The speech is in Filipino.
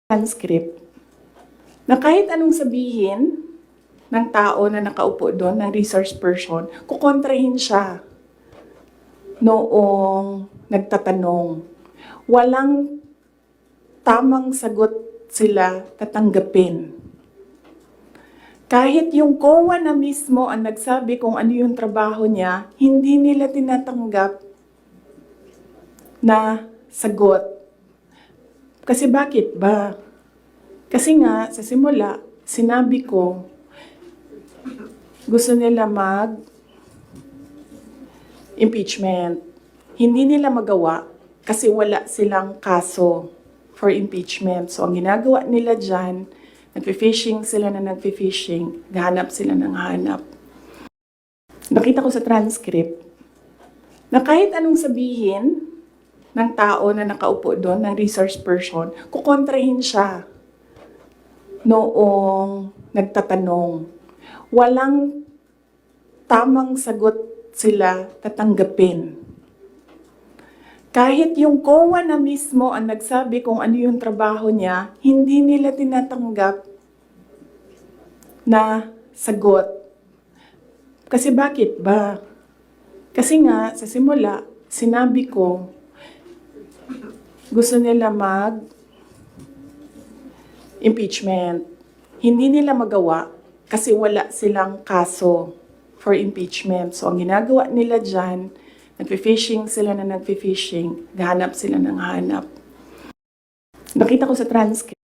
Transcript na kahit anong sabihin ng tao na nakaupo doon, ng resource person, kukontrahin siya noong nagtatanong. Walang tamang sagot sila tatanggapin. Kahit yung COA na mismo ang nagsabi kung ano yung trabaho niya, hindi nila tinatanggap na sagot. Kasi bakit ba? Kasi nga, sa simula, sinabi ko, gusto nila mag-impeachment. Hindi nila magawa kasi wala silang kaso for impeachment. So, ang ginagawa nila dyan, nagfi-fishing sila na nagfi-fishing, hanap sila ng hanap. Nakita ko sa transcript na kahit anong sabihin ng tao na nakaupo doon, ng resource person, kukontrahin siya noong nagtatanong. Walang tamang sagot sila tatanggapin. Kahit yung COA na mismo ang nagsabi kung ano yung trabaho niya, hindi nila tinatanggap na sagot. Kasi bakit ba? Kasi nga, sa simula, sinabi ko, gusto nila mag-impeachment. Hindi nila magawa kasi wala silang kaso for impeachment. So, ang ginagawa nila dyan, nagfi-fishing sila na nagfi-fishing, hanap sila ng hanap. Nakita ko sa transcript.